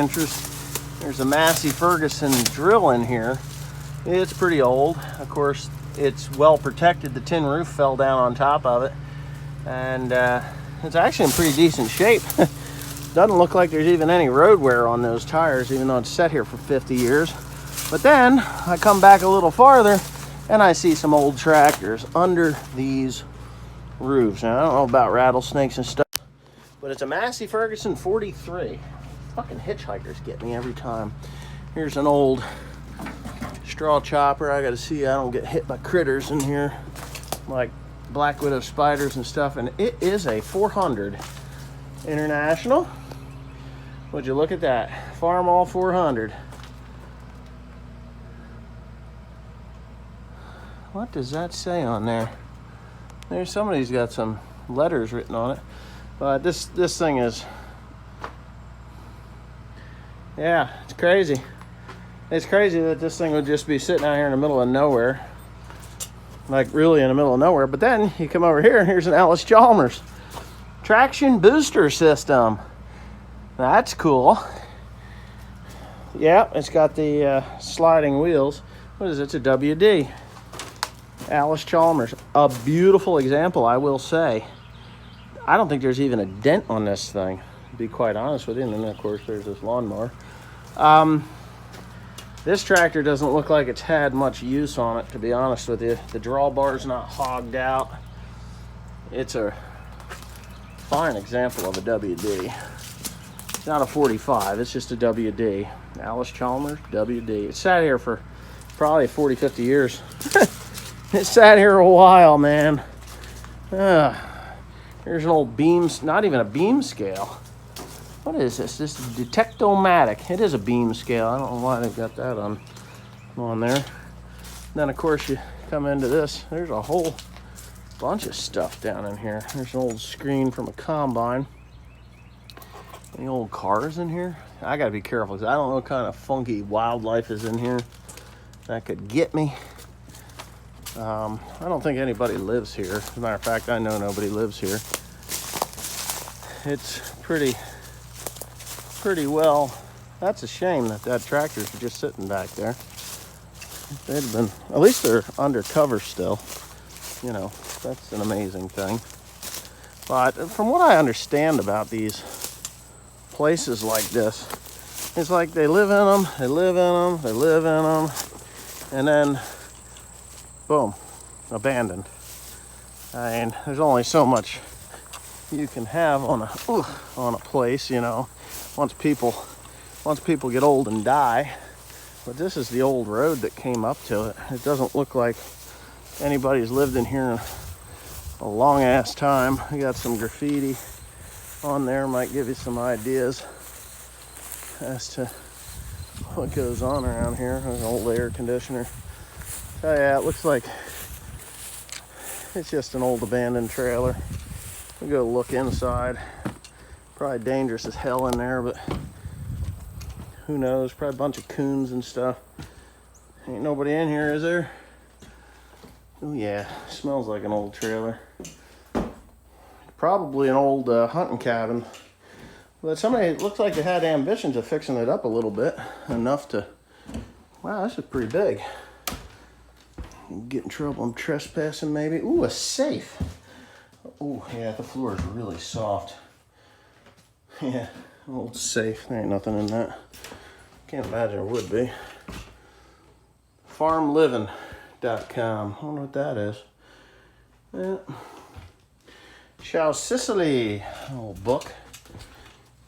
interest, there's a Massey Ferguson drill in here. It's pretty old. Of course, it's well protected. The tin roof fell down on top of it. And it's actually in pretty decent shape. Doesn't look like there's even any road wear on those tires, even though it's set here for 50 years. But then I come back a little farther and I see some old tractors under these roofs. Now, I don't know about rattlesnakes and stuff, but it's a Massey Ferguson 43. Fucking hitchhikers get me every time. Here's an old straw chopper. I gotta see I don't get hit by critters in here, like black widow spiders and stuff. And it is a 400 International. Would you look at that? Farmall 400. What does that say on there? There's somebody's got some letters written on it. But this thing is, yeah, it's crazy. It's crazy that this thing would just be sitting out here in the middle of nowhere. Like really in the middle of nowhere. But then you come over here and here's an Allis-Chalmers traction booster system. That's cool. Yeah, it's got the sliding wheels. What is it? It's a WD. Allis-Chalmers. A beautiful example, I will say. I don't think there's even a dent on this thing, to be quite honest with you. And then, of course, there's this lawnmower. This tractor doesn't look like it's had much use on it, to be honest with you. The drawbar's not hogged out. It's a fine example of a WD. It's not a 45, it's just a WD. Allis-Chalmers, WD. It sat here for probably 40, 50 years. It sat here a while, man. Here's an old beam, not even a beam scale. What is this? This is Detectomatic. It is a beam scale. I don't know why they've got that on there. Then, of course, you come into this. There's a whole bunch of stuff down in here. There's an old screen from a combine. Any old cars in here? I gotta be careful because I don't know what kind of funky wildlife is in here that could get me. I don't think anybody lives here. As a matter of fact, I know nobody lives here. It's pretty well. That's a shame that tractors are just sitting back there. They'd have been, at least they're undercover still. You know, that's an amazing thing. But from what I understand about these places like this, it's like they live in them, they live in them, they live in them, and then boom, abandoned. I mean, there's only so much you can have on a place, you know, once people get old and die. But this is the old road that came up to it. It doesn't look like anybody's lived in here in a long ass time. We got some graffiti on there, might give you some ideas as to what goes on around here. There's an old air conditioner. Oh yeah, it looks like it's just an old abandoned trailer. We'll go look inside. Probably dangerous as hell in there, but who knows? Probably a bunch of coons and stuff. Ain't nobody in here, is there? Oh yeah, smells like an old trailer. Probably an old hunting cabin. But somebody, it looks like they had ambitions of fixing it up a little bit. Enough to, wow, this is pretty big. Get in trouble, I'm trespassing maybe. Ooh, a safe. Ooh, yeah, the floor is really soft. Yeah, old safe. There ain't nothing in that. Can't imagine it would be. Farmliving.com. I wonder what that is. Yeah. Ciao Sicily. Old book.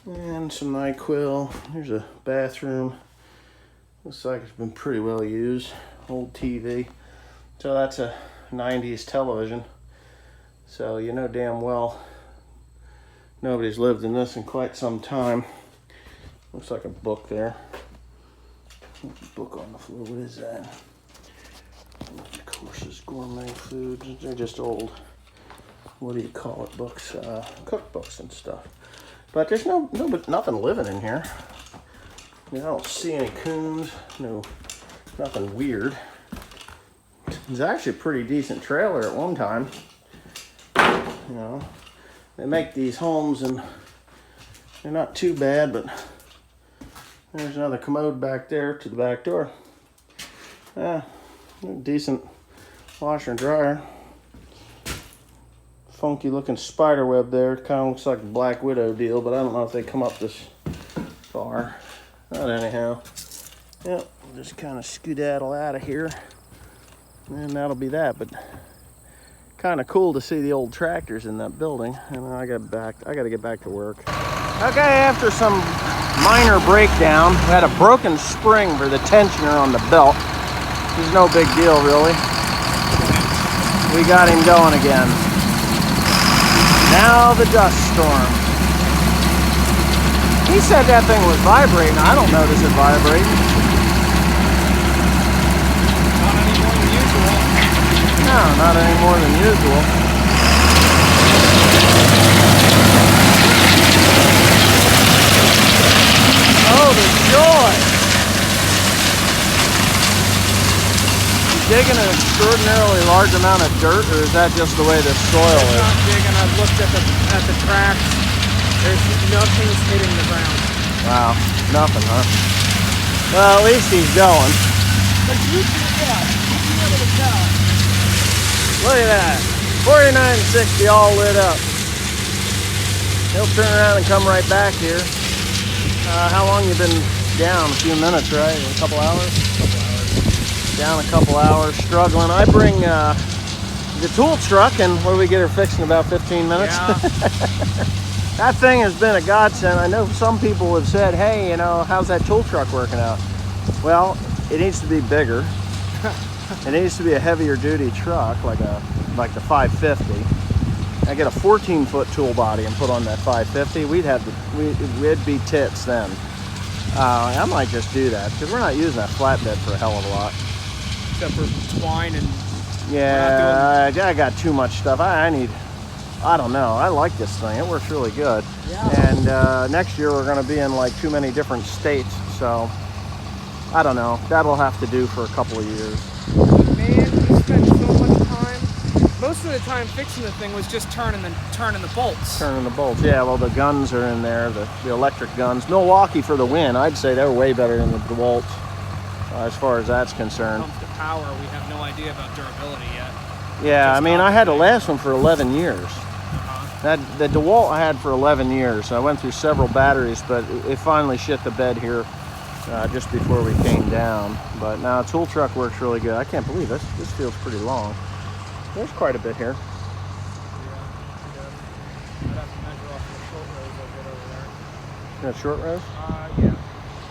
And some NyQuil. Here's a bathroom. Looks like it's been pretty well used. Old TV. So that's a 90s television. So you know damn well nobody's lived in this in quite some time. Looks like a book there. Book on the floor. What is that? Courses, gourmet foods. They're just old, what do you call it, books, cookbooks and stuff. But there's nothing living in here. I don't see any coons. No, nothing weird. It's actually a pretty decent trailer at one time. You know, they make these homes and they're not too bad, but There's another commode back there to the back door. Decent washer and dryer. Funky looking spider web there. Kind of looks like a Black Widow deal, but I don't know if they come up this far. Not anyhow. Yep, just kind of skedaddle out of here. And that'll be that, but kind of cool to see the old tractors in that building. And I got to get back to work. Okay, after some minor breakdown, we had a broken spring for the tensioner on the belt. This is no big deal, really. We got him going again. Now the dust storm. He said that thing was vibrating. I don't notice it vibrating. Not any more than usual. No, not any more than usual. Oh, the joy! Digging an extraordinarily large amount of dirt, or is that just the way the soil is? Not digging. I've looked at the tracks. There's nothing's hitting the ground. Wow, nothing, huh? Well, at least he's going. But you can tell. You can be able to tell. Look at that, 4960 all lit up. He'll turn around and come right back here. How long you been down? A few minutes, right? A couple hours? Down a couple hours, struggling. I bring the tool truck, and what do we get her fixed in about 15 minutes? Yeah. That thing has been a godsend. I know some people have said, hey, you know, how's that tool truck working out? Well, it needs to be bigger. It needs to be a heavier duty truck, like the 550. I get a 14-foot tool body and put on that 550. We'd be tits then. I might just do that because we're not using that flatbed for a hell of a lot. Except for twine and... Yeah, I got too much stuff. I don't know. I like this thing. It works really good. Yeah. And next year we're going to be in like too many different states. So, I don't know. That'll have to do for a couple of years. Man, we spent so much time. Most of the time fixing the thing was just turning the bolts. Turning the bolts. Yeah, well, the guns are in there, the electric guns. Milwaukee for the win. I'd say they're way better than the DeWalt as far as that's concerned. When it comes to power, we have no idea about durability yet. Yeah, I mean, I had the last one for 11 years. Uh-huh. The DeWalt I had for 11 years. So I went through several batteries, but it finally shit the bed here just before we came down. But now tool truck works really good. I can't believe this. This feels pretty long. There's quite a bit here. Yeah, I'd have to measure off the short rows a bit over there. Got short rows? Yeah.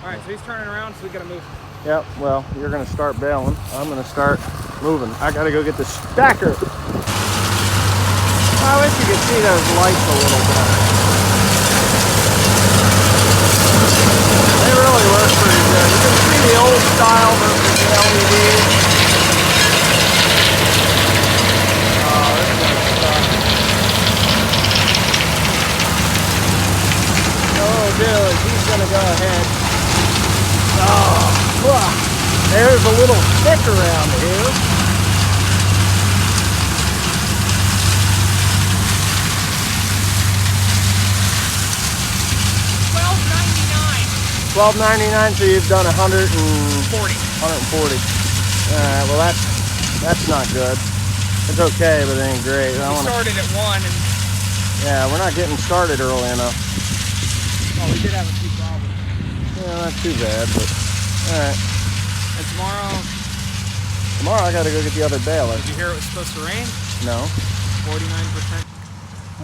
All right, so he's turning around, so we gotta move. Yep, well, you're gonna start bailing. I'm gonna start moving. I gotta go get the stacker. I wish you could see those lights a little better. They really work pretty good. You can see the old style versus the LED. Dude, he's gonna go ahead. Oh, there's a little thick around here. $12.99, so you've done 140. All right, well that's not good. It's okay, but it ain't great. We started at 1 and... Yeah, we're not getting started early enough. Oh, we did have a few problems. Yeah, not too bad, but all right. And Tomorrow I gotta go get the other baler. Did you hear it was supposed to rain? No. 49%.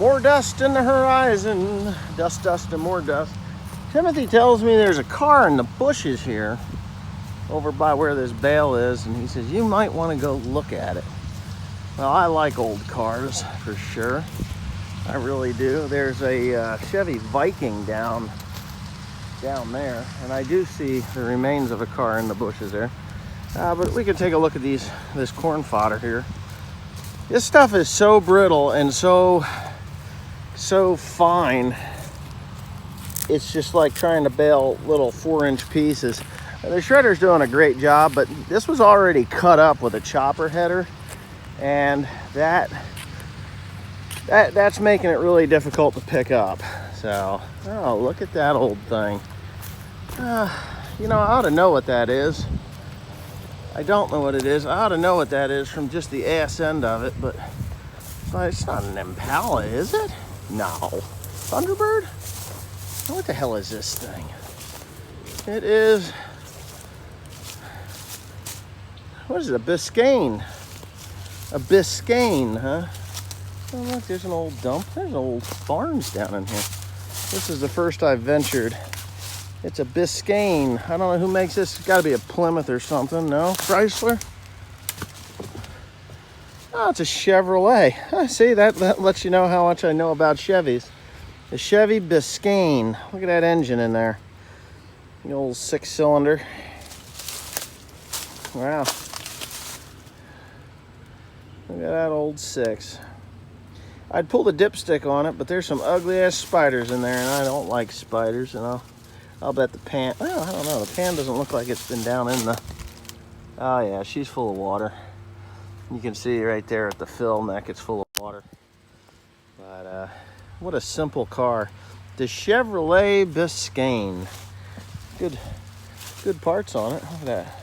More dust in the horizon. Dust, and more dust. Timothy tells me there's a car in the bushes here over by where this bale is, and he says you might want to go look at it. Well, I like old cars for sure. I really do. There's a Chevy Viking down there, and I do see the remains of a car in the bushes there. But we can take a look at this corn fodder here. This stuff is so brittle and so fine. It's just like trying to bale little 4-inch pieces. The shredder's doing a great job, but this was already cut up with a chopper header, and that's making it really difficult to pick up. So, oh, look at that old thing. You know, I ought to know what that is. I don't know what it is. I ought to know what that is from just the ass end of it, but it's not an Impala, is it? No. Thunderbird? What the hell is this thing? It is, what is it, a Biscayne? A Biscayne, huh? Oh, look, there's an old dump. There's old barns down in here. This is the first I've ventured. It's a Biscayne. I don't know who makes this. It's got to be a Plymouth or something. No? Chrysler? Oh, it's a Chevrolet. See, that lets you know how much I know about Chevys. The Chevy Biscayne. Look at that engine in there. The old 6-cylinder. Wow. Look at that old 6. I'd pull the dipstick on it, but there's some ugly ass spiders in there, and I don't like spiders, and I'll bet the pan, well, I don't know, the pan doesn't look like it's been down in the, oh yeah, she's full of water. You can see right there at the fill neck, it's full of water. But what a simple car. The Chevrolet Biscayne. Good parts on it. Look at that.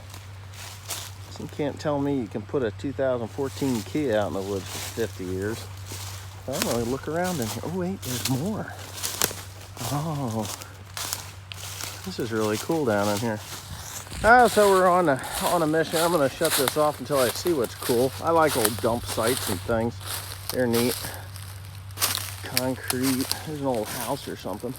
You can't tell me you can put a 2014 Kia out in the woods for 50 years. I don't really look around in here. Oh wait, there's more. Oh, this is really cool down in here. So we're on a mission. I'm gonna shut this off until I see what's cool. I like old dump sites and things. They're neat. Concrete. There's an old house or something.